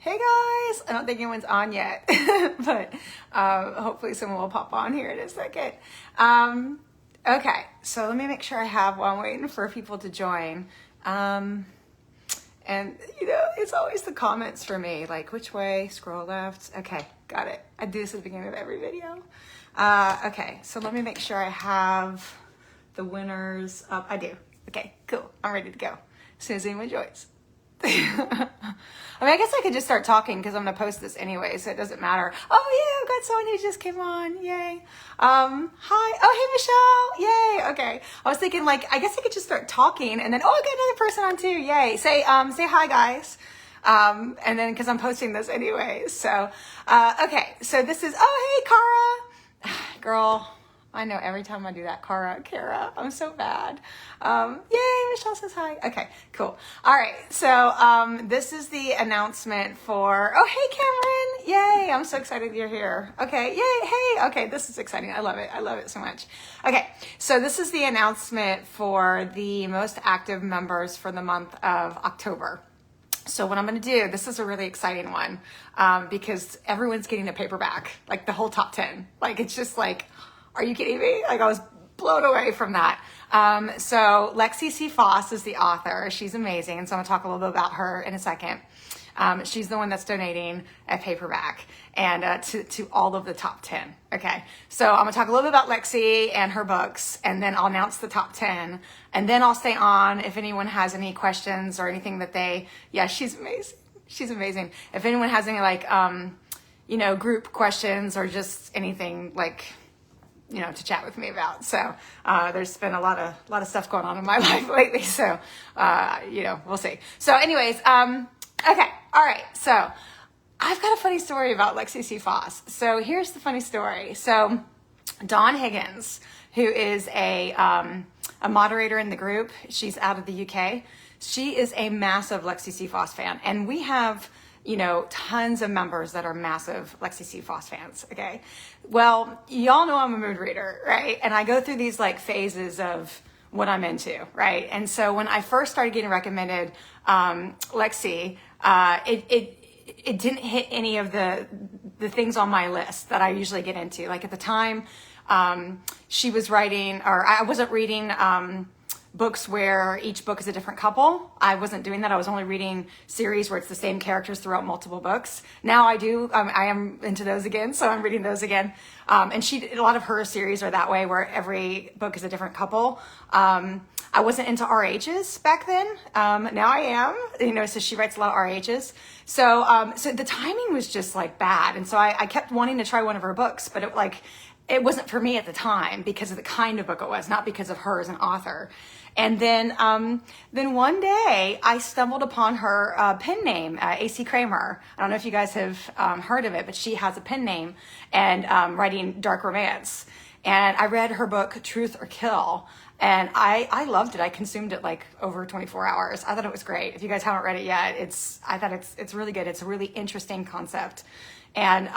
Hey guys, I don't think anyone's on yet, but hopefully someone will pop on here in a second. Okay, so let me make sure I have while I'm waiting for people to join. And you know, it's always the comments for me, like which way, scroll left. Okay, got it. I do this at the beginning of every video. Okay, so let me make sure I have the winners up. I do. Okay, cool. I'm ready to go as soon as anyone joins. I mean, I guess I could just start talking because I'm going to post this anyway, so it doesn't matter. Oh, yeah, I've got someone who just came on. Yay. Hi. Oh, hey, Michelle. Yay. Okay. I was thinking, like, I guess I could just start talking and then, oh, I got another person on too. Yay. Say hi, guys. And then, because I'm posting this anyway. So, okay. So this is, oh, hey, Cara. Girl. I know every time I do that, Kara, I'm so bad. Yay, Michelle says hi. Okay, cool. All right, so this is the announcement for, oh, hey, Cameron. Yay, I'm so excited you're here. Okay, yay, hey, okay, this is exciting. I love it so much. Okay, so this is the announcement for the most active members for the month of October. So what I'm going to do, this is a really exciting one because everyone's getting a paperback, like the whole top 10. Like, it's just like, are you kidding me? Like, I was blown away from that. So Lexi Foss is the author. She's amazing. And so I'm going to talk a little bit about her in a second. She's the one that's donating a paperback and to all of the top 10. Okay. So I'm going to talk a little bit about Lexi and her books, and then I'll announce the top 10. And then I'll stay on if anyone has any questions or anything that yeah, she's amazing. She's amazing. If anyone has any, like, you know, group questions or just anything, like, you know, to chat with me about. So there's been a lot of stuff going on in my life lately. So, you know, we'll see. So anyways, okay. All right. So I've got a funny story about Lexi Foss. So here's the funny story. So Dawn Higgins, who is a moderator in the group, she's out of the UK. She is a massive Lexi Foss fan. And we have, you know, tons of members that are massive Lexi Foss fans, okay? Well, y'all know I'm a mood reader, right? And I go through these, like, phases of what I'm into, right? And so when I first started getting recommended Lexi, it didn't hit any of the things on my list that I usually get into. Like, at the time, she was writing, or I wasn't reading books where each book is a different couple. I wasn't doing that. I was only reading series where it's the same characters throughout multiple books. Now I do. I am into those again, so I'm reading those again. And a lot of her series are that way, where every book is a different couple. I wasn't into RHs back then. Now I am. You know, so she writes a lot of RHs. So the timing was just, like, bad, and so I kept wanting to try one of her books, but it wasn't for me at the time because of the kind of book it was, not because of her as an author. And then one day I stumbled upon her pen name, AC Kramer. I don't know if you guys have heard of it, but she has a pen name and writing dark romance. And I read her book, Truth or Kill, and I loved it. I consumed it, like, over 24 hours. I thought it was great. If you guys haven't read it yet, I thought it's really good. It's a really interesting concept. And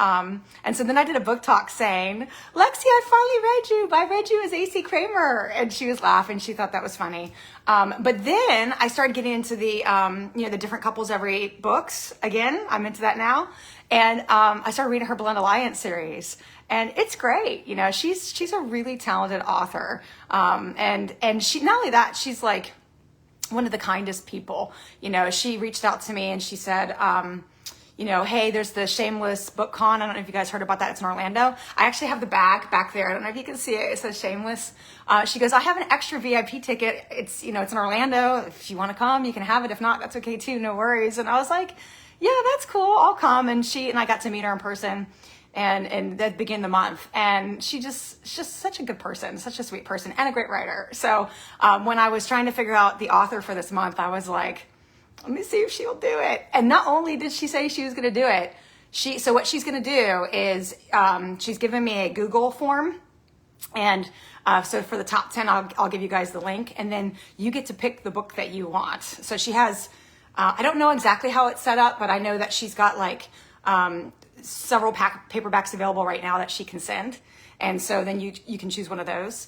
so then I did a book talk saying, Lexi, I finally read you. I read you as AC Kramer. And she was laughing. She thought that was funny. But then I started getting into the, you know, the different couples every books. Again, I'm into that now. And I started reading her Blend Alliance series. And it's great. You know, she's a really talented author. And she, not only that, she's, like, one of the kindest people. You know, she reached out to me and she said, you know, hey, there's the Shameless Book Con. I don't know if you guys heard about that. It's in Orlando. I actually have the bag back there. I don't know if you can see it. It says Shameless. She goes, I have an extra VIP ticket. It's, you know, it's in Orlando. If you want to come, you can have it. If not, that's okay too. No worries. And I was like, yeah, that's cool. I'll come. And I got to meet her in person and that began the month. And she's just such a good person, such a sweet person, and a great writer. So when I was trying to figure out the author for this month, I was like, let me see if she'll do it. And not only did she say she was going to do it, so what she's going to do is she's given me a Google form. And so for the top 10, I'll give you guys the link. And then you get to pick the book that you want. So she has, I don't know exactly how it's set up, but I know that she's got, like, several paperbacks available right now that she can send. And so then you can choose one of those.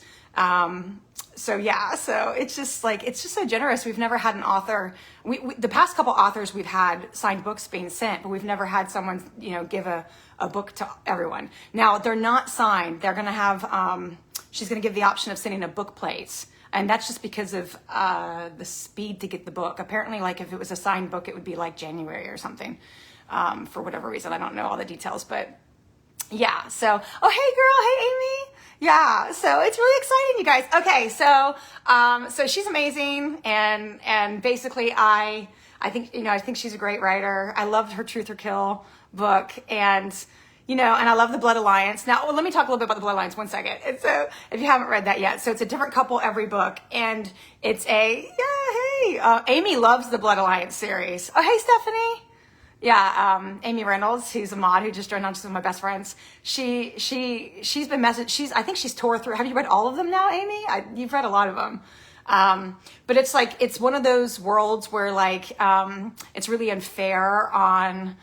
so yeah, so it's just so generous. We've never had an author, the past couple authors we've had signed books being sent, but we've never had someone, give a book to everyone. Now they're not signed. They're going to have, she's going to give the option of sending a book plate. And that's just because of the speed to get the book. Apparently, like if it was a signed book, it would be like January or something, for whatever reason. I don't know all the details, but yeah. So, oh, hey girl. Hey, Amy. Yeah, so it's really exciting, you guys. Okay, so she's amazing, and basically, I think she's a great writer. I loved her Truth or Kill book, and I love the Blood Alliance. Now, let me talk a little bit about the Blood Alliance. 1 second. And so, if you haven't read that yet, so it's a different couple every book, and it's Amy loves the Blood Alliance series. Oh, hey, Stephanie. Yeah, Amy Reynolds, who's a mod who just joined on, she's one of my best friends. She's been I think she's tore through. Have you read all of them now, Amy? You've read a lot of them. But it's one of those worlds where it's really unfair on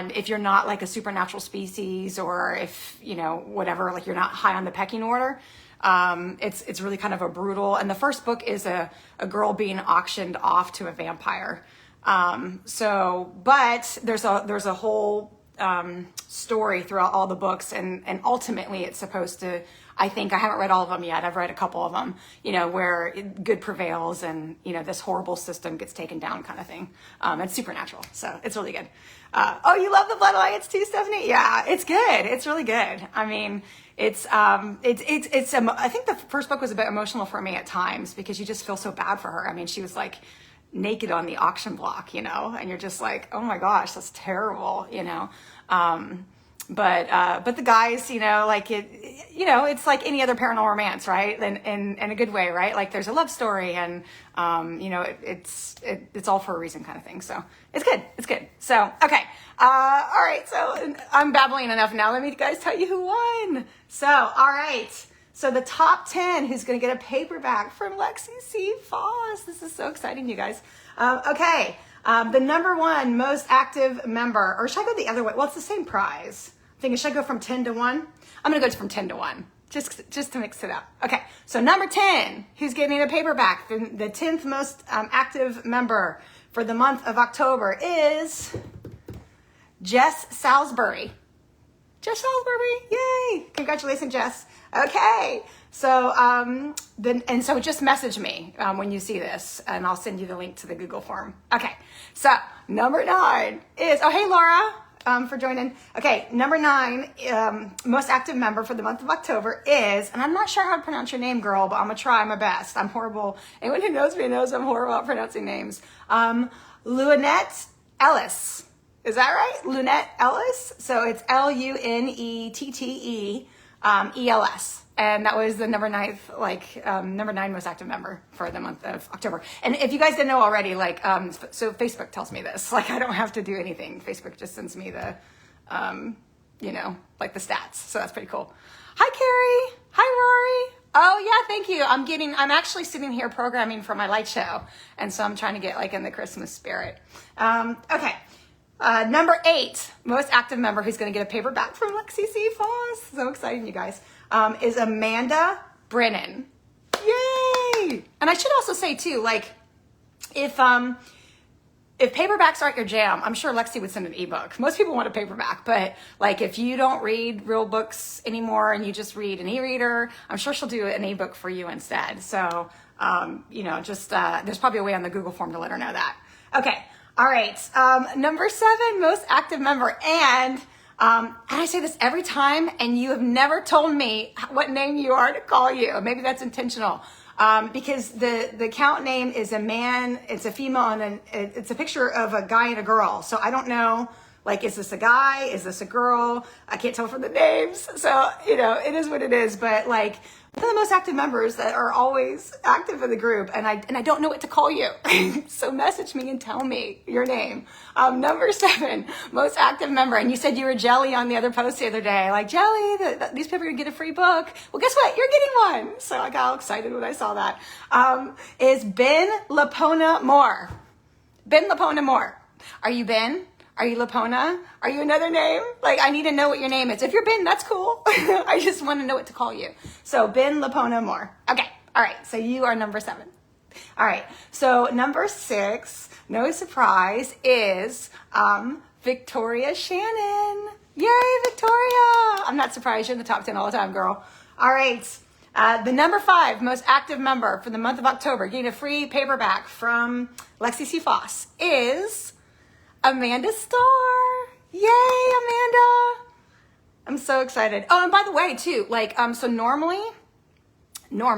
if you're not like a supernatural species, or if, whatever, like you're not high on the pecking order. It's really kind of a brutal, and the first book is a girl being auctioned off to a vampire. But there's a whole, story throughout all the books, and ultimately it's supposed to, I haven't read all of them yet. I've read a couple of them, where good prevails and, this horrible system gets taken down kind of thing. It's supernatural. So it's really good. Oh, you love the Blood Alliance too, Stephanie? Yeah, it's good. It's really good. I mean, I think the first book was a bit emotional for me at times, because you just feel so bad for her. I mean, she was like naked on the auction block, and you're just like, oh my gosh, that's terrible, but the guys, it's like any other paranormal romance, right? In a good way, right? Like there's a love story, and it's all for a reason kind of thing. So it's good. So okay, all right. So I'm babbling enough now. Let me guys tell you who won. So all right. So the top 10, who's going to get a paperback from Lexi C. Foss. This is so exciting, you guys. Okay. The number 1 most active member, or should I go the other way? Well, it's the same prize. I think, should I go from 10 to 1? I'm going to go from 10 to 1, just to mix it up. Okay. So number 10, who's getting a paperback, the 10th most active member for the month of October is Jess Salisbury. Jess Salisbury, yay! Congratulations, Jess. Okay, so so just message me when you see this, and I'll send you the link to the Google form. Okay, so number 9 is, oh hey Laura, for joining. Okay, number 9, most active member for the month of October is, and I'm not sure how to pronounce your name, girl, but I'm gonna try my best. I'm horrible. Anyone who knows me knows I'm horrible at pronouncing names. Lunette Ellis. Is that right? Lunette Ellis. So it's Lunettee ELS. And that was the number 9 most active member for the month of October. And if you guys didn't know already, so Facebook tells me this, I don't have to do anything. Facebook just sends me the, the stats. So that's pretty cool. Hi, Carrie. Hi, Rory. Oh yeah, thank you. I'm actually sitting here programming for my light show. And so I'm trying to get in the Christmas spirit. Okay. Number 8, most active member who's going to get a paperback from Lexi C. Foss. So exciting, you guys. Is Amanda Brennan. Yay! And I should also say too, if paperbacks aren't your jam, I'm sure Lexi would send an ebook. Most people want a paperback, but if you don't read real books anymore and you just read an e-reader, I'm sure she'll do an ebook for you instead. So, there's probably a way on the Google form to let her know that. Okay. All right, number 7, most active member, and I say this every time, and you have never told me what name you are to call you. Maybe that's intentional, because the account name is a man, it's a female, and it's a picture of a guy and a girl. So I don't know, is this a guy? Is this a girl? I can't tell from the names. So, it is what it is, but one of the most active members that are always active in the group, and I don't know what to call you. So message me and tell me your name. Number 7, most active member, and you said you were Jelly on the other post the other day, Jelly, these people are gonna get a free book. Well, guess what? You're getting one. So I got all excited when I saw that. Is Ben Lapona Moore. Ben Lapona Moore. Are you Ben? Are you Lapona? Are you another name? Like, I need to know what your name is. If you're Ben, that's cool. I just want to know what to call you. So Ben Lapona Moore. Okay. All right. So you are number 7. All right. So number 6, no surprise, is Victoria Shannon. Yay, Victoria. I'm not surprised. You're in the top 10 all the time, girl. All right. The number 5 most active member for the month of October, getting a free paperback from Lexi C. Foss, is Amanda Starr. Yay, Amanda. I'm so excited. Oh, and by the way, too, like, so normally, the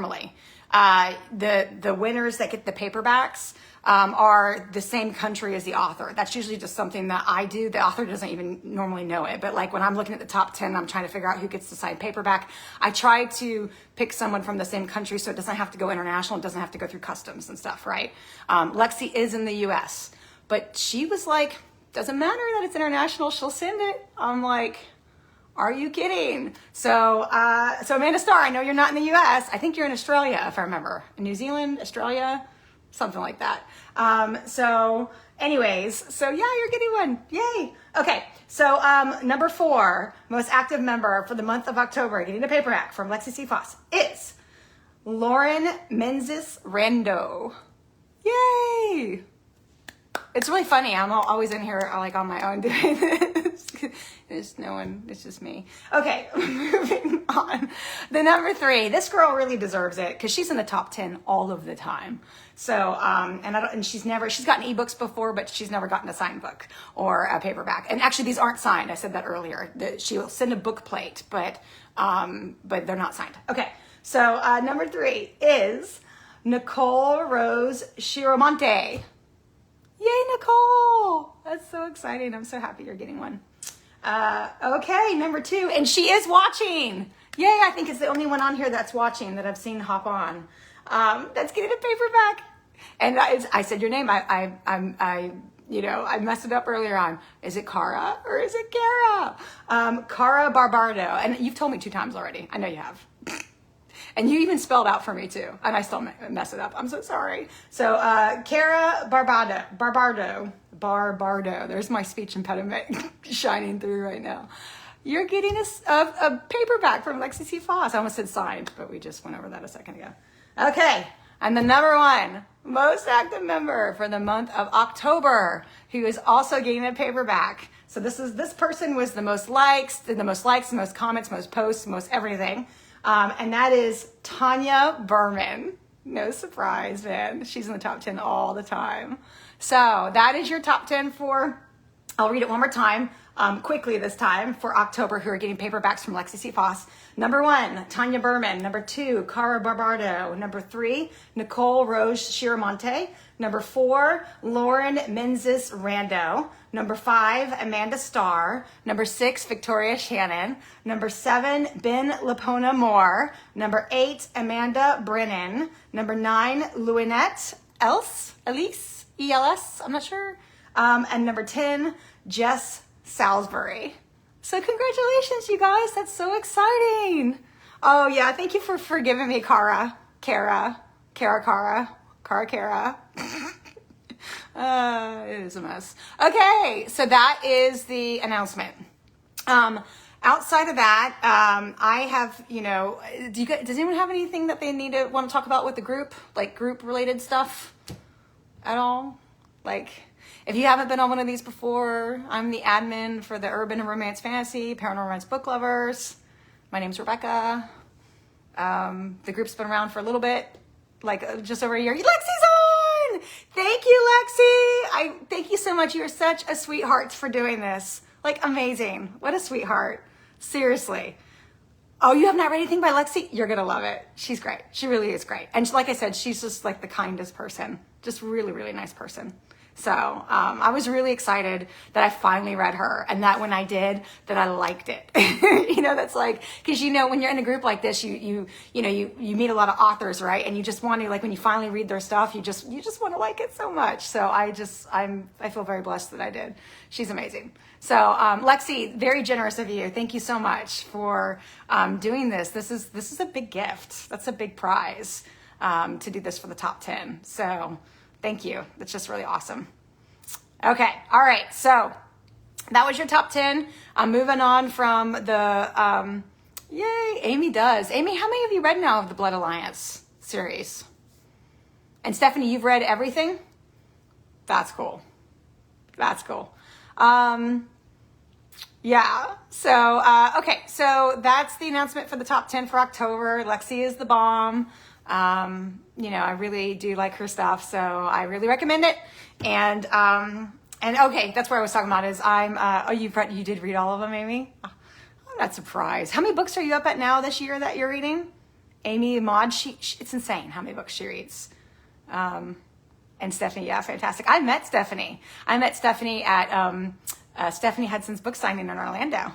winners that get the paperbacks are the same country as the author. That's usually just something that I do. The author doesn't even normally know it. But like when I'm looking at the top 10, I'm trying to figure out who gets to sign paperback. I try to pick someone from the same country so it doesn't have to go international. It doesn't have to go through customs and stuff, right? Lexi is in the US, but she was like, doesn't matter that it's international. She'll send it. I'm like, are you kidding? So Amanda Starr, I know you're not in the US. I think you're in Australia, if I remember. In New Zealand, Australia, something like that. So anyways, so yeah, you're getting one. Yay. Okay. So number 4, most active member for the month of October, getting a paperback from Lexi C. Foss, is Lauren Menzies Rando. Yay. It's really funny. I'm always in here like on my own doing this. There's no one. It's just me. Okay, moving on. The number 3. This girl really deserves it because she's in the top 10 all of the time. So, and she's gotten ebooks before, but she's never gotten a signed book or a paperback. And actually, these aren't signed. I said that earlier. She'll send a book plate, but they're not signed. Okay. So number 3 is Nicole Rose Shiramonte. Yay, Nicole! That's so exciting. I'm so happy you're getting one. Okay, number 2, and she is watching. Yay, I think it's the only one on here that's watching that I've seen hop on. That's getting a paperback. And I said your name. I messed it up earlier on. Is it Cara or is it Kara? Cara Barbardo. And you've told me 2 times already. I know you have. And you even spelled out for me too. And I still mess it up. I'm so sorry. So, Cara Barbardo. There's my speech impediment shining through right now. You're getting a paperback from Lexi C. Foss. I almost said signed, but we just went over that a second ago. Okay. And the number 1 most active member for the month of October, who is also getting a paperback. So this person was the most likes, the most comments, most posts, most everything. And that is Tanya Berman. No surprise, man. She's in the top 10 all the time. So that is your top 10 for, I'll read it one more time, quickly this time, for October, who are getting paperbacks from Lexi C. Foss. Number 1, Tanya Berman. Number 2, Cara Barbardo. Number 3, Nicole Rose Shiramonte. Number 4, Lauren Menzies Rando. Number 5, Amanda Starr. Number 6, Victoria Shannon. Number 7, Ben Lapona Moore. Number 8, Amanda Brennan. Number 9, Louinette Elise, E-L-S, I'm not sure. And number 10, Jess Salisbury. So congratulations, you guys. That's so exciting. Oh, yeah. Thank you for forgiving me, Cara. It is a mess. Okay, so that is the announcement. Outside of that, I have, does anyone have anything that they want to talk about with the group? Like group related stuff at all? Like, if you haven't been on one of these before, I'm the admin for the Urban and Romance Fantasy, Paranormal Romance Book Lovers. My name's Rebecca. The group's been around for a little bit, like just over a year. Lexi's on! Thank you, Lexi! Thank you so much. You're such a sweetheart for doing this. Like, amazing. What a sweetheart. Seriously. Oh, you have not read anything by Lexi? You're going to love it. She's great. She really is great. And like I said, she's just like the kindest person. Just really, really nice person. So I was really excited that I finally read her, and that when I did, that I liked it. That's like, because when you're in a group like this, you meet a lot of authors, right? And you just want to, like, when you finally read their stuff, you just want to like it so much. So I feel very blessed that I did. She's amazing. So Lexi, very generous of you. Thank you so much for doing this. This is a big gift. That's a big prize to do this for the top 10. So thank you. That's just really awesome. Okay. All right. So that was your top 10. I'm moving on from the, yay, Amy does. Amy, how many have you read now of the Blood Alliance series? And Stephanie, you've read everything? That's cool. That's cool. Yeah, so, okay, so that's the announcement for the top 10 for October. Lexi is the bomb. You know, I really do like her stuff, so I really recommend it. And okay, that's what I was talking about is you did read all of them, Amy? I'm not surprised. How many books are you up at now this year that you're reading? Amy Maud, it's insane how many books she reads. And Stephanie, yeah, fantastic. I met Stephanie at, Stephanie Hudson's book signing in Orlando.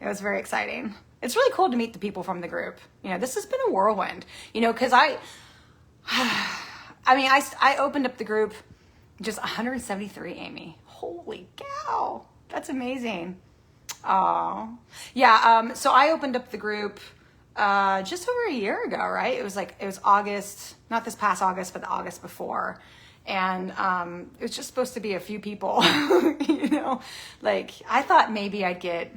It was very exciting. It's really cool to meet the people from the group. You know, this has been a whirlwind, you know, cause I opened up the group just 173, Amy. Holy cow. That's amazing. Oh yeah. So I opened up the group, just over a year ago, right? It was August, not this past August, but the August before. And it was just supposed to be a few people, you know, like I thought maybe I'd get,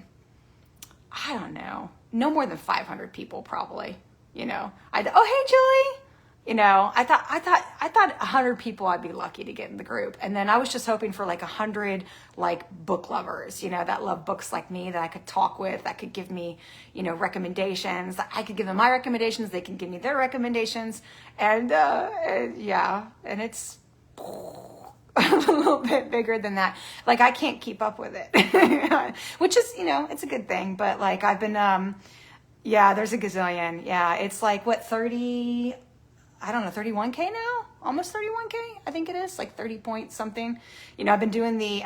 I don't know, no more than 500 people probably, you know. Oh, hey, Julie. You know, I thought 100 people I'd be lucky to get in the group. And then I was just hoping for like 100 like book lovers, you know, that love books like me that I could talk with, that could give me, you know, recommendations, that I could give them my recommendations, they can give me their recommendations. And yeah, and it's a little bit bigger than that. Like I can't keep up with it, which is, you know, it's a good thing. But like I've been, yeah, there's a gazillion. Yeah, it's like what, 30, I don't know, 31K now? Almost 31K, I think it is, like 30 point something. You know, I've been doing the,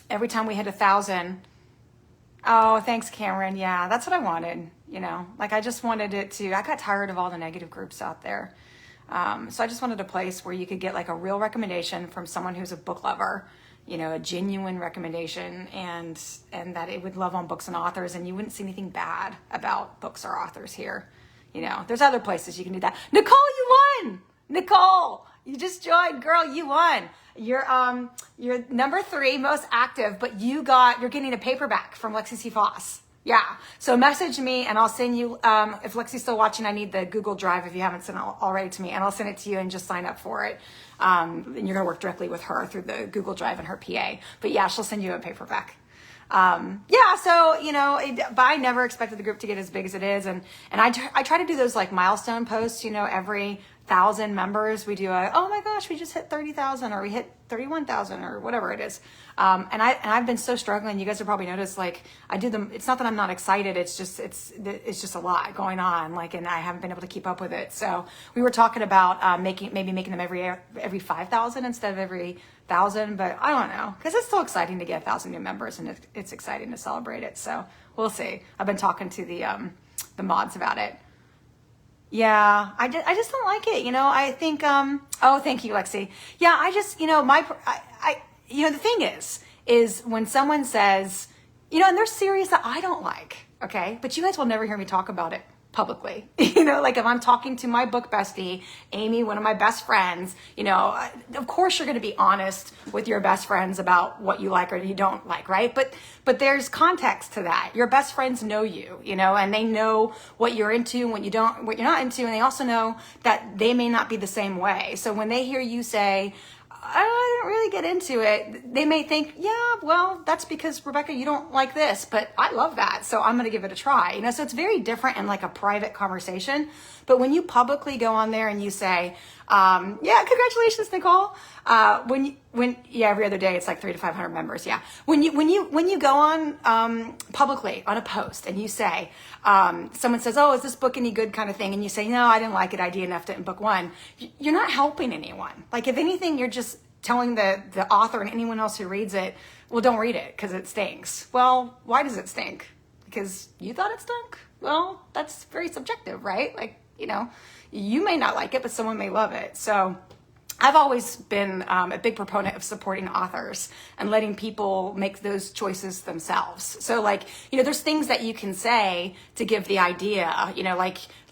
every time we hit 1,000. Oh, thanks, Cameron. Yeah, that's what I wanted, you know. Like I just wanted it to, I got tired of all the negative groups out there. So I just wanted a place where you could get like a real recommendation from someone who's a book lover, you know, a genuine recommendation, and that it would love on books and authors, and you wouldn't see anything bad about books or authors here. You know, there's other places you can do that. Nicole, you won! Nicole, you just joined. Girl, you won. You're number 3 most active, but you're getting a paperback from Lexi C. Foss. Yeah. So message me and I'll send you, if Lexi's still watching, I need the Google Drive if you haven't sent it already to me, and I'll send it to you and just sign up for it. And you're going to work directly with her through the Google Drive and her PA. But yeah, she'll send you a paperback. Yeah, so, you know, but I never expected the group to get as big as it is. And I try to do those like milestone posts, you know, every 1,000 members, we do oh my gosh, we just hit 30,000 or we hit 31,000 or whatever it is. And I've been so struggling. You guys have probably noticed, like I do them. It's not that I'm not excited. It's just a lot going on. Like, and I haven't been able to keep up with it. So we were talking about, making them every 5,000 instead of every 1,000, but I don't know, because it's still exciting to get 1,000 new members, and it's exciting to celebrate it. So we'll see. I've been talking to the mods about it. Yeah, I just don't like it. You know, I think, oh, thank you, Lexi. Yeah, I just, you know, you know, the thing is when someone says, you know, and they're serious that I don't like, okay, but you guys will never hear me talk about it publicly. You know, like if I'm talking to my book bestie, Amy, one of my best friends, you know, of course you're going to be honest with your best friends about what you like or you don't like, right? But there's context to that. Your best friends know you, you know, and they know what you're into and what you're not into, and they also know that they may not be the same way. So when they hear you say, I don't really get into it, they may think, yeah, well, that's because, Rebecca, you don't like this, but I love that, so I'm going to give it a try. You know, so it's very different in like a private conversation. But when you publicly go on there and you say, yeah, congratulations, Nicole. Every other day it's like 300 to 500 members. Yeah. When you go on, publicly on a post and you say, someone says, oh, is this book any good, kind of thing? And you say, no, I didn't like it. I DNF'd it in book 1. You're not helping anyone. Like if anything, you're just telling the author and anyone else who reads it, well, don't read it because it stinks. Well, why does it stink? Because you thought it stunk? Well, that's very subjective, right? Like, you know, you may not like it, but someone may love it. So I've always been a big proponent of supporting authors and letting people make those choices themselves. So like, there's things that you can say to give the idea,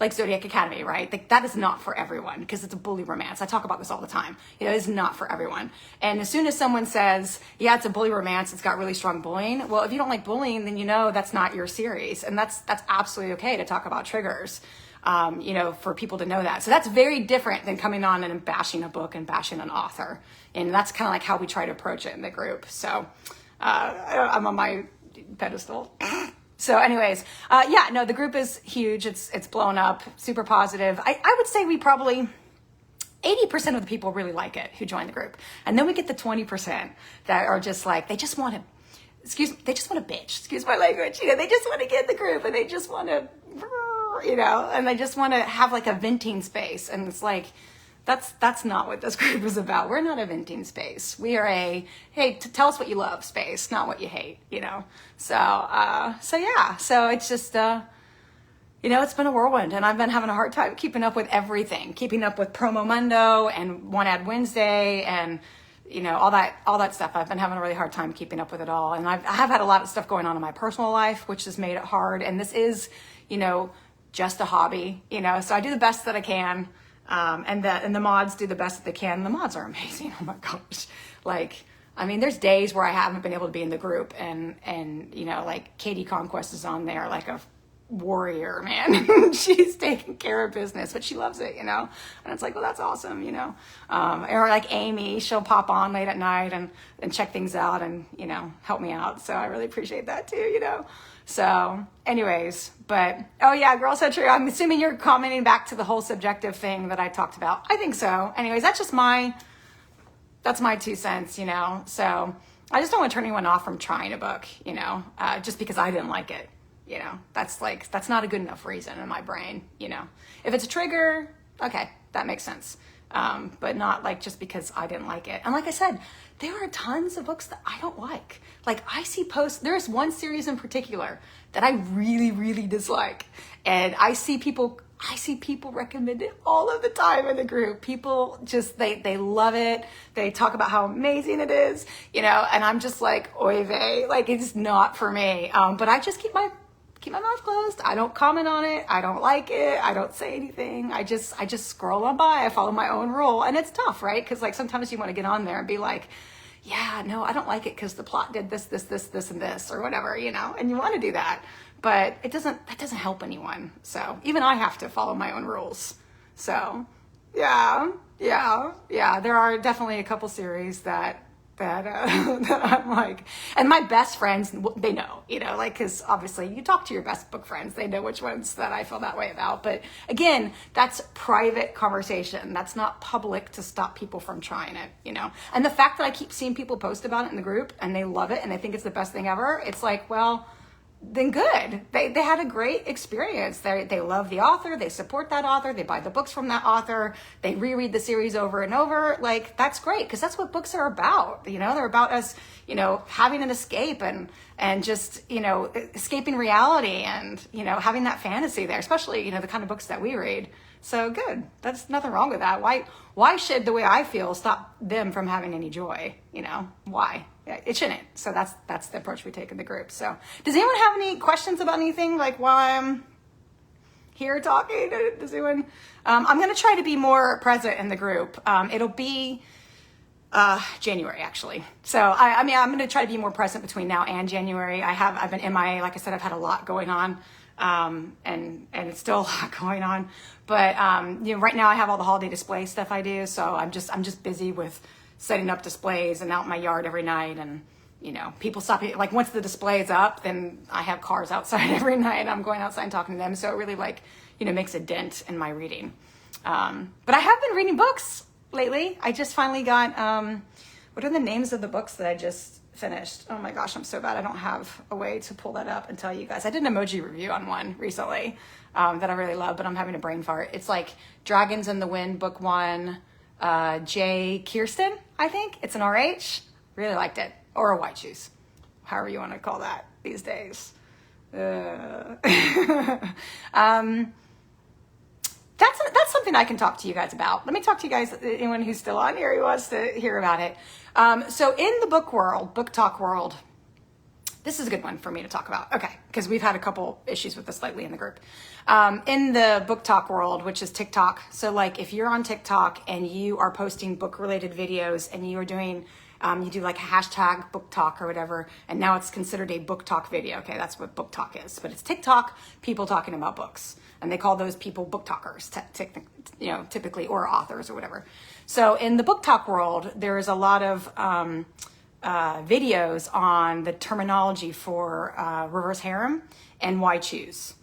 like Zodiac Academy, right? Like that is not for everyone because it's a bully romance. I talk about this all the time. It's not for everyone. And as soon as someone says, yeah, it's a bully romance, it's got really strong bullying. Well, if you don't like bullying, then that's not your series. And that's absolutely okay to talk about triggers. For people to know that. So that's very different than coming on and bashing a book and bashing an author. And that's kind of like how we try to approach it in the group. So I'm on my pedestal. So anyways, the group is huge. It's blown up, super positive. I would say we probably 80% of the people really like it who join the group. And then we get the 20% that are just like, they just want to bitch, excuse my language. They just want to get in the group and they just want to, and they just want to have like a venting space. And it's like, that's not what this group is about. We're not a venting space. We are a, hey, tell us what you love space, not what you hate, So it's just, it's been a whirlwind and I've been having a hard time keeping up with everything, keeping up with Promo Mundo and One Ad Wednesday and, all that stuff. I've been having a really hard time keeping up with it all. And I have had a lot of stuff going on in my personal life, which has made it hard. And this is, just a hobby, so I do the best that I can. And the mods do the best that they can. The mods are amazing. Oh my gosh. There's days where I haven't been able to be in the group and like Katie Conquest is on there like a warrior, man. She's taking care of business, but she loves it, and it's like, well, that's awesome, or like Amy, she'll pop on late at night and check things out and, help me out. So I really appreciate that too, So anyways, but, oh yeah, girl, so true. I'm assuming you're commenting back to the whole subjective thing that I talked about. I think so. Anyways, that's my 2 cents, so I just don't want to turn anyone off from trying a book, just because I didn't like it. That's not a good enough reason in my brain, If it's a trigger, okay, that makes sense. But not like just because I didn't like it. And like I said, there are tons of books that I don't like. Like I see posts, there's one series in particular that I really, really dislike. And I see people recommend it all of the time in the group. People just, they love it. They talk about how amazing it is, and I'm just like, oy vey, like it's not for me. But I just keep my mouth closed. I don't comment on it. I don't like it. I don't say anything. I just scroll on by. I follow my own rule. And it's tough, right? Because like sometimes you want to get on there and be like, yeah, no, I don't like it because the plot did this, and this, or whatever, and you want to do that. But that doesn't help anyone. So even I have to follow my own rules. So yeah. There are definitely a couple series that I'm like, and my best friends, they know, cause obviously you talk to your best book friends, they know which ones that I feel that way about. But again, that's private conversation. That's not public to stop people from trying it, and the fact that I keep seeing people post about it in the group and they love it and they think it's the best thing ever. It's like, well, then good. They had a great experience. They love the author. They support that author. They buy the books from that author. They reread the series over and over. Like, that's great because that's what books are about. They're about us, having an escape and just, escaping reality and, having that fantasy there, especially, the kind of books that we read. So good. That's nothing wrong with that. Why should the way I feel stop them from having any joy? Why? It shouldn't. So that's the approach we take in the group. So does anyone have any questions about anything like while I'm here talking? Does anyone? I'm going to try to be more present in the group. It'll be January actually. So I'm going to try to be more present between now and January. I've been MIA. Like I said, I've had a lot going on. And it's still a lot going on, but, right now I have all the holiday display stuff I do. So I'm just busy with setting up displays and out in my yard every night. And, people stop, like once the display is up, then I have cars outside every night. I'm going outside and talking to them. So it really makes a dent in my reading. But I have been reading books lately. I just finally got, what are the names of the books that I just finished? Oh my gosh, I'm so bad. I don't have a way to pull that up and tell you guys. I did an emoji review on one recently that I really love, but I'm having a brain fart. It's like Dragons in the Wind, book 1, J. Kirsten, I think. It's an RH. Really liked it. Or a White Shoes, however you want to call that these days. that's something I can talk to you guys about. Let me talk to you guys, anyone who's still on here who wants to hear about it. So in the book talk world, this is a good one for me to talk about. Okay, because we've had a couple issues with this lately in the group. In the book talk world, which is TikTok. So like if you're on TikTok and you are posting book related videos and you are doing, you do like a hashtag book talk or whatever, and now it's considered a book talk video. Okay, that's what book talk is. But it's TikTok, people talking about books. And they call those people book talkers, typically, or authors or whatever. So in the book talk world, there is a lot of videos on the terminology for reverse harem and why choose.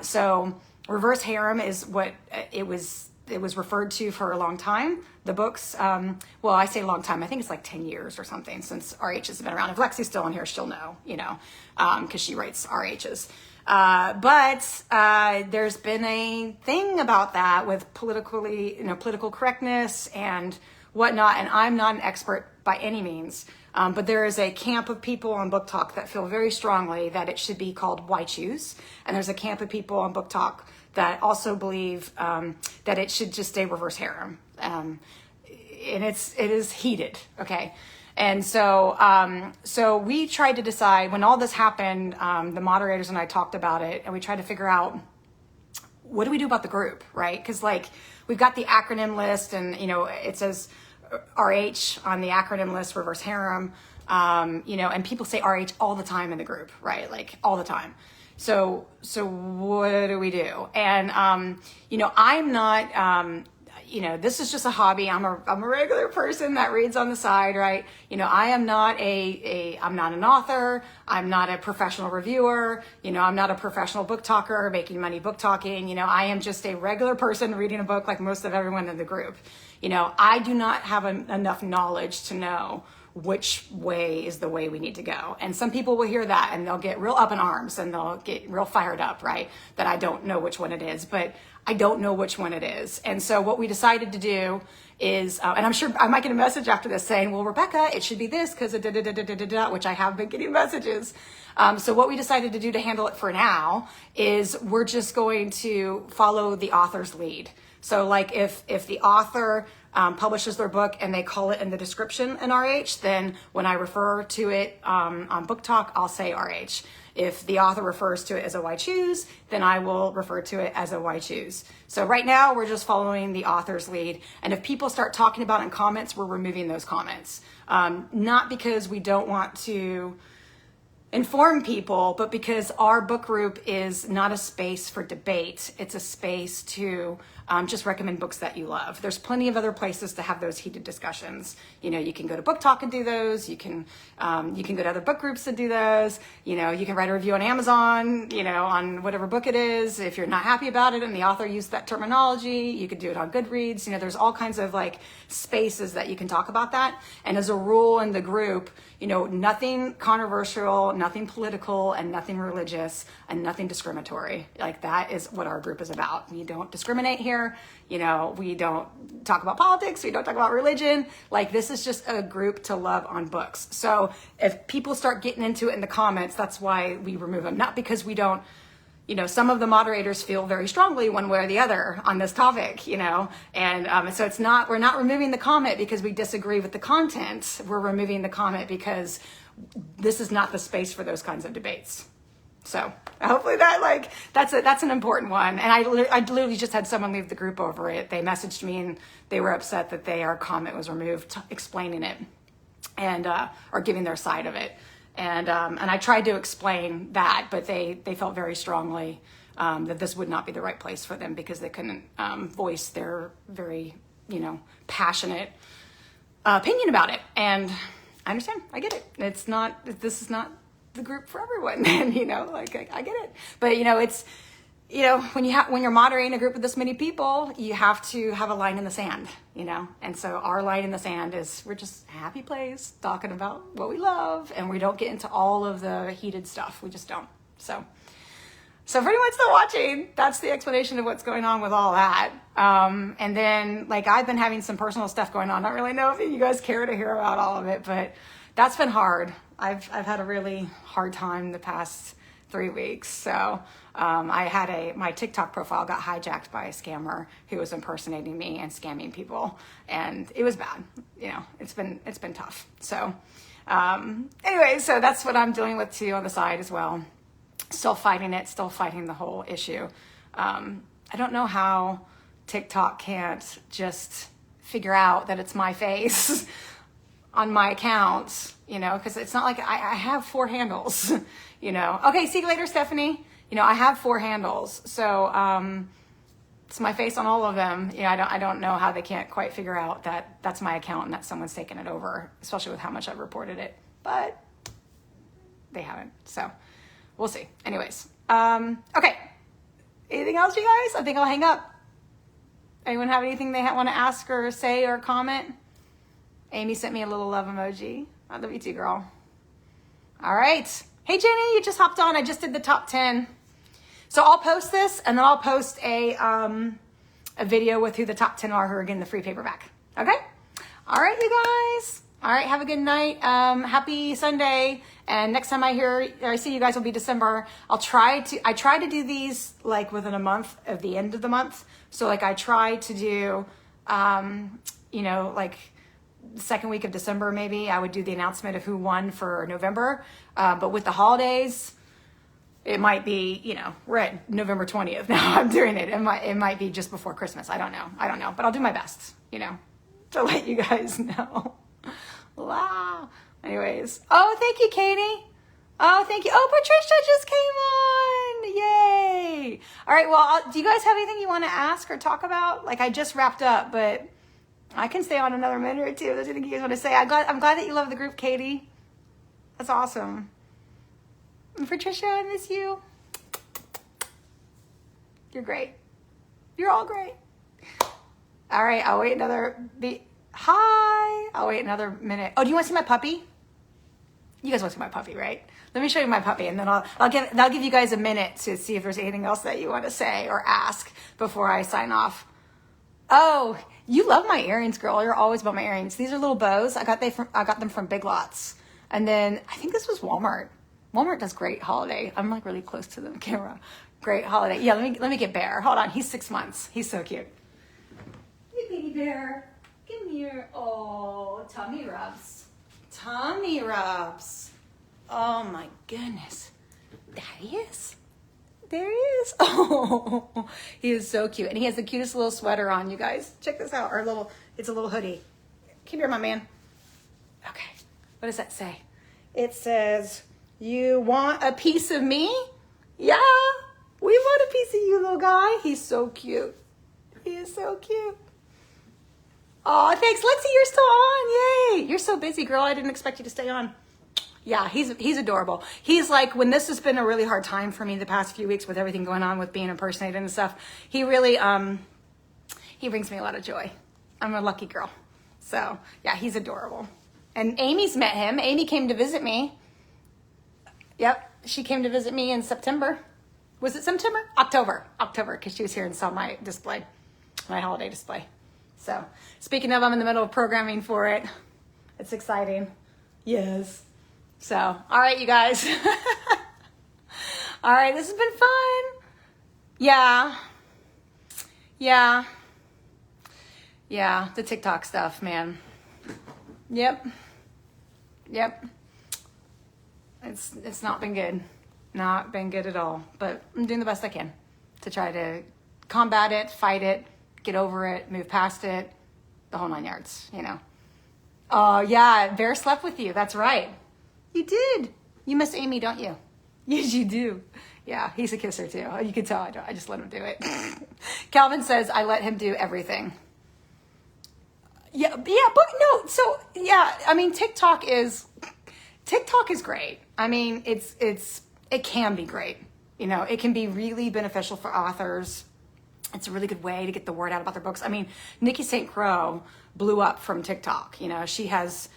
So reverse harem is what it was referred to for a long time. The books, well, I say a long time. I think it's like 10 years or something since RH has been around. If Lexi's still on here, she'll know, because she writes RHs. But there's been a thing about that with political correctness and whatnot. And I'm not an expert by any means. But there is a camp of people on Book Talk that feel very strongly that it should be called Why Choose. And there's a camp of people on Book Talk that also believe that it should just stay reverse harem. And it is heated, okay? And so we tried to decide, when all this happened, the moderators and I talked about it, and we tried to figure out, what do we do about the group, right? Because like we've got the acronym list, and it says RH on the acronym list, reverse harem, and people say RH all the time in the group, right? Like all the time. So what do we do? And I'm not. This is just a hobby. I'm a regular person that reads on the side, right? I am not I'm not an author. I'm not a professional reviewer. I'm not a professional book talker making money book talking. I am just a regular person reading a book like most of everyone in the group. I do not have enough knowledge to know which way is the way we need to go. And some people will hear that and they'll get real up in arms and they'll get real fired up, right? That I don't know which one it is, but I don't know which one it is. And so what we decided to do is, and I'm sure I might get a message after this saying, well, Rebecca, it should be this because of which I have been getting messages. So what we decided to do to handle it for now is we're just going to follow the author's lead. So like if the author publishes their book and they call it in the description an RH, then when I refer to it on Book Talk, I'll say RH. If the author refers to it as a Why Choose, then I will refer to it as a Why Choose. So right now we're just following the author's lead. And if people start talking about it in comments, we're removing those comments. Not because we don't want to inform people, but because our book group is not a space for debate. It's a space to just recommend books that you love. There's plenty of other places to have those heated discussions. You can go to Book Talk and do those. You can go to other book groups and do those. You can write a review on Amazon, on whatever book it is. If you're not happy about it and the author used that terminology, you could do it on Goodreads. There's all kinds of like spaces that you can talk about that. And as a rule in the group, nothing controversial, nothing political, and nothing religious, and nothing discriminatory. Like that is what our group is about. We don't discriminate here. We don't talk about politics. We don't talk about religion. Like this is just a group to love on books. So if people start getting into it in the comments, that's why we remove them. Not because we don't, some of the moderators feel very strongly one way or the other on this topic, and so we're not removing the comment because we disagree with the content. We're removing the comment because this is not the space for those kinds of debates. So hopefully that's an important one. And I literally just had someone leave the group over it. They messaged me and they were upset that our comment was removed, explaining it and or giving their side of it. And I tried to explain that, but they felt very strongly that this would not be the right place for them because they couldn't voice their very, passionate opinion about it. And I understand. I get it. This is not the group for everyone. And, I get it. But, it's, when you're moderating a group of this many people, you have to have a line in the sand, and so our line in the sand is we're just a happy place talking about what we love, and we don't get into all of the heated stuff. We just don't. So for anyone still watching, that's the explanation of what's going on with all that. And then I've been having some personal stuff going on. I don't really know if you guys care to hear about all of it, but that's been hard. I've had a really hard time the past 3 weeks. So I had my TikTok profile got hijacked by a scammer who was impersonating me and scamming people, and it was bad. You know, it's been tough. So anyway, so that's what I'm dealing with too on the side as well. Still fighting it, still fighting the whole issue. I don't know how TikTok can't just figure out that it's my face on my account, you know, because it's not like I have 4 handles, you know. Okay, see you later, Stephanie. You know, I have 4 handles, so it's my face on all of them. You know, I don't know how they can't quite figure out that that's my account and that someone's taken it over, especially with how much I've reported it, but they haven't, so we'll see. Anyways, okay. Anything else, you guys? I think I'll hang up. Anyone have anything they want to ask or say or comment? Amy sent me a little love emoji. I love you too, girl. All right. Hey, Jenny, you just hopped on. I just did the top 10. So I'll post this, and then I'll post a video with who the top 10 are who are getting the free paperback. Okay? All right, you guys. All right, have a good night. Happy Sunday. And next time I see you guys will be December. I try to do these like within a month of the end of the month. So like I try to do, you know, like the second week of December, maybe I would do the announcement of who won for November. But with the holidays, it might be, you know, we're at November 20th now. I'm doing it. It might be just before Christmas. I don't know, but I'll do my best, you know, to let you guys know. Wow. Anyways. Oh, thank you, Katie. Oh, thank you. Oh, Patricia just came on. Yay. All right. Well, do you guys have anything you want to ask or talk about? Like I just wrapped up, but I can stay on another minute or two. If there's anything you guys want to say. I'm glad that you love the group, Katie. That's awesome. And Patricia, I miss you. You're great. You're all great. All right. I'll wait Hi. I'll wait another minute. Oh, do you want to see my puppy? You guys want to see my puppy, right? Let me show you my puppy, and then I'll give you guys a minute to see if there's anything else that you want to say or ask before I sign off. Oh, you love my earrings, girl. You're always about my earrings. These are little bows. I got them from Big Lots, and then I think this was Walmart. Walmart does great holiday. I'm like really close to the camera. Great holiday. Yeah, let me get Bear. Hold on. He's 6 months. He's so cute. Hey, baby Bear. Come here. Oh, tummy rubs. Tummy rubs. Oh my goodness. There he is. There he is. Oh, he is so cute. And he has the cutest little sweater on, you guys. Check this out. It's a little hoodie. Come here, my man. Okay. What does that say? It says, you want a piece of me? Yeah. We want a piece of you, little guy. He's so cute. He is so cute. Oh, thanks, Lexi. You're still on. Yay. You're so busy, girl. I didn't expect you to stay on. Yeah, he's adorable. He's like, when this has been a really hard time for me the past few weeks with everything going on with being impersonated and stuff, he really, he brings me a lot of joy. I'm a lucky girl. So yeah, he's adorable. And Amy's met him. Amy came to visit me. Yep. She came to visit me in September. Was it September? October, because she was here and saw my display, my holiday display. So speaking of, I'm in the middle of programming for it. It's exciting. Yes. So, all right, you guys. All right, this has been fun. Yeah, the TikTok stuff, man. Yep. It's not been good. Not been good at all. But I'm doing the best I can to try to combat it, fight it, get over it, move past it, the whole 9 yards, you know. Oh, yeah, Bear slept with you. That's right. You did. You miss Amy, don't you? Yes, you do. Yeah, he's a kisser too. You can tell I just let him do it. Calvin says I let him do everything. Yeah, but no. So yeah, I mean, TikTok is great. I mean, it can be great. You know, it can be really beneficial for authors. It's a really good way to get the word out about their books. I mean, Nikki St. Croix blew up from TikTok. You know, she has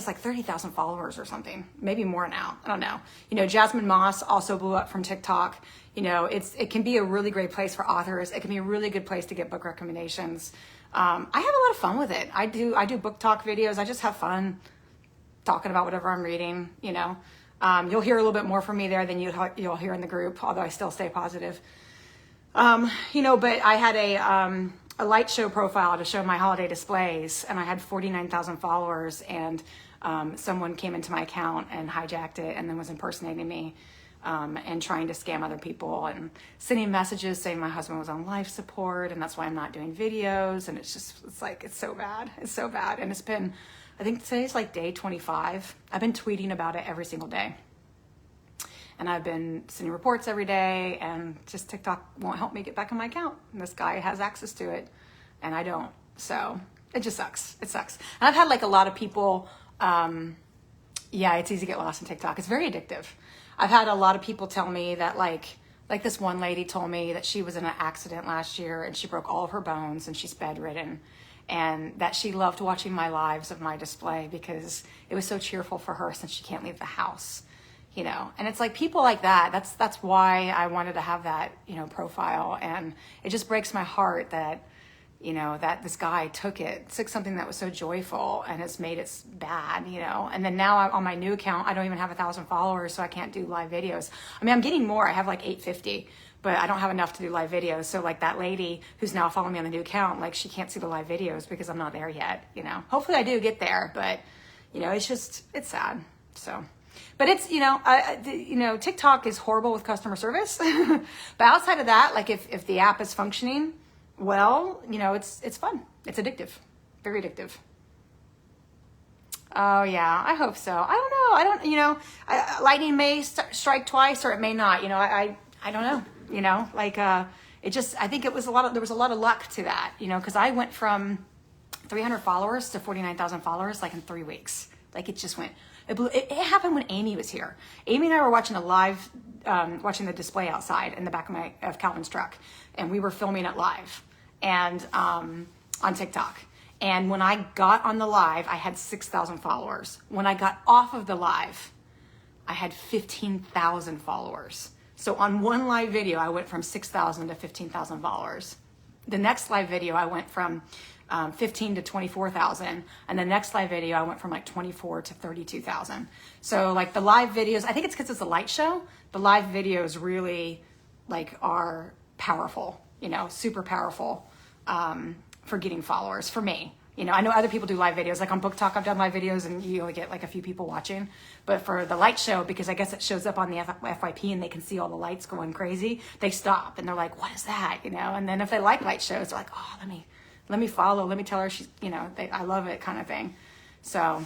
like 30,000 followers or something, maybe more now. I don't know. You know, Jasmine Moss also blew up from TikTok. You know, it can be a really great place for authors. It can be a really good place to get book recommendations. I have a lot of fun with it. I do book talk videos. I just have fun talking about whatever I'm reading, you know. You'll hear a little bit more from me there than you'll hear in the group, although I still stay positive. But I had a light show profile to show my holiday displays, and I had 49,000 followers, and someone came into my account and hijacked it and then was impersonating me and trying to scam other people and sending messages saying my husband was on life support and that's why I'm not doing videos. And it's so bad. It's so bad. And it's been, I think today's like day 25. I've been tweeting about it every single day. And I've been sending reports every day, and just TikTok won't help me get back on my account. And this guy has access to it and I don't. So it just sucks. It sucks. And I've had like a lot of people, it's easy to get lost in TikTok. It's very addictive. I've had a lot of people tell me that like this one lady told me that she was in an accident last year and she broke all of her bones and she's bedridden, and that she loved watching my lives of my display because it was so cheerful for her since she can't leave the house, and it's like people like that. That's why I wanted to have that, profile. And it just breaks my heart that, that this guy took something that was so joyful and has made it bad, and then now on my new account, I don't even have 1,000 followers, so I can't do live videos. I mean, I'm getting more. I have like 850, but I don't have enough to do live videos. So like that lady who's now following me on the new account, like she can't see the live videos because I'm not there yet, hopefully I do get there, but it's sad. So, but it's, TikTok is horrible with customer service, but outside of that, like if the app is functioning well, it's fun. It's addictive, very addictive. Oh yeah, I hope so. I don't know. Lightning may strike twice or it may not, I don't know, I think there was a lot of luck to that, cause I went from 300 followers to 49,000 followers, like in 3 weeks. Like it just went, it happened when Amy was here. Amy and I were watching watching the display outside in the back of Calvin's truck. And we were filming it live and on TikTok. And when I got on the live, I had 6,000 followers. When I got off of the live, I had 15,000 followers. So on one live video, I went from 6,000 to 15,000 followers. The next live video, I went from 15 to 24,000. And the next live video, I went from like 24 to 32,000. So like the live videos, I think it's because it's a light show. The live videos really are powerful, super powerful for getting followers for me. I know other people do live videos, like on Book Talk, I've done live videos and you only get like a few people watching. But for the light show, because I guess it shows up on the FYP and they can see all the lights going crazy, they stop and they're like, what is that? And then if they like light shows, they're like, oh, let me follow, let me tell her she's, I love it kind of thing. So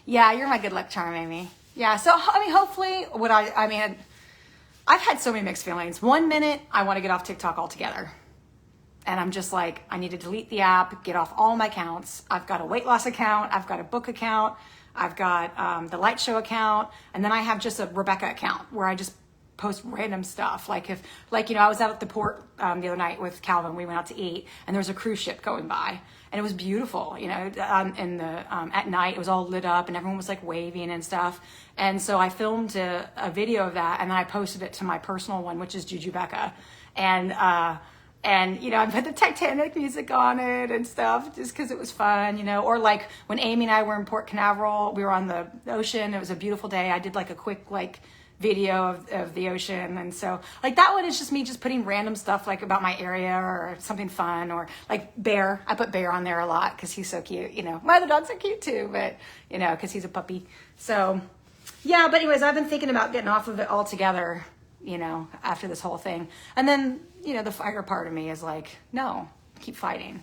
yeah, you're my good luck charm, Amy. Yeah. So, hopefully I've had so many mixed feelings. 1 minute, I want to get off TikTok altogether. And I'm just like, I need to delete the app, get off all my accounts. I've got a weight loss account. I've got a book account. I've got the light show account. And then I have just a Rebecca account where I just post random stuff. I was out at the port the other night with Calvin. We went out to eat and there was a cruise ship going by and it was beautiful, at night it was all lit up and everyone was like waving and stuff. And so I filmed a video of that and then I posted it to my personal one, which is Juju Becca. And I put the Titanic music on it and stuff just because it was fun, or like when Amy and I were in Port Canaveral, we were on the ocean. It was a beautiful day. I did like a quick video of the ocean. And so that one is just me just putting random stuff about my area or something fun, or like Bear. I put Bear on there a lot because he's so cute. My other dogs are cute too, but because he's a puppy. So yeah, but anyways, I've been thinking about getting off of it altogether, after this whole thing. And then, the fighter part of me is like, no, keep fighting,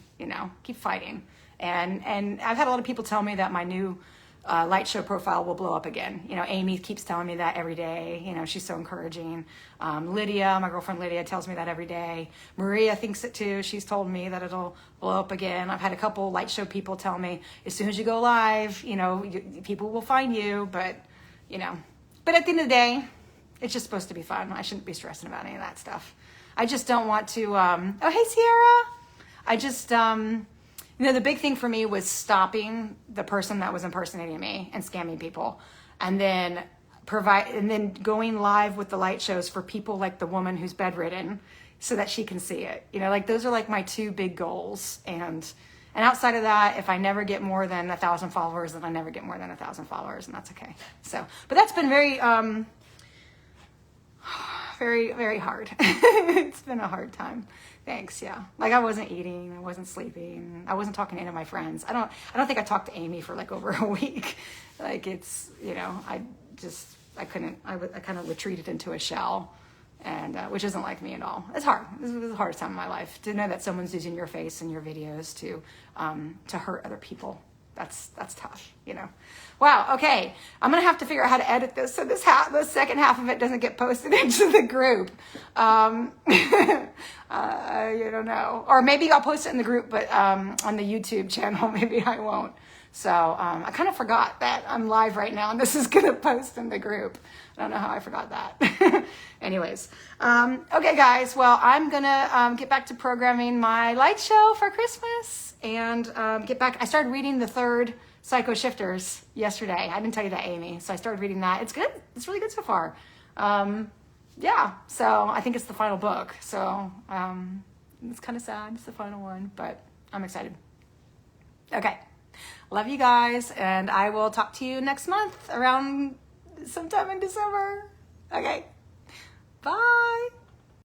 keep fighting. And I've had a lot of people tell me that my new light show profile will blow up again. Amy keeps telling me that every day. She's so encouraging. Lydia, my girlfriend Lydia, tells me that every day. Maria thinks it too. She's told me that it'll blow up again. I've had a couple light show people tell me as soon as you go live, people will find you. But at the end of the day, it's just supposed to be fun. I shouldn't be stressing about any of that stuff. I just don't want to. Oh, hey, Sierra. I just. The big thing for me was stopping the person that was impersonating me and scamming people, and then going live with the light shows for people like the woman who's bedridden so that she can see it. Those are like my two big goals. And And outside of that, if I never get more than 1,000 followers, then I never get more than 1,000 followers, and that's okay. So, but that's been very, very hard. It's been a hard time. Thanks. Yeah. Like I wasn't eating, I wasn't sleeping, I wasn't talking to any of my friends. I don't think I talked to Amy for like over a week. Like it's, you know, I couldn't, I kind of retreated into a shell, and which isn't like me at all. It's hard. This was the hardest time in my life to know that someone's using your face and your videos to hurt other people. That's tough, you know. Wow. Okay. I'm going to have to figure out how to edit this so the second half of it doesn't get posted into the group. You don't know. Or maybe I'll post it in the group, but on the YouTube channel, maybe I won't. So I kind of forgot that I'm live right now and this is going to post in the group. I don't know how I forgot that. Anyways. Okay, guys. Well, I'm going to get back to programming my light show for Christmas and get back. I started reading the third Psycho Shifters yesterday. I didn't tell you that, Amy. So I started reading that. It's good. It's really good so far. Yeah. So I think it's the final book. So it's kind of sad. It's the final one, but I'm excited. Okay. Love you guys, and I will talk to you next month around sometime in December. Okay. Bye.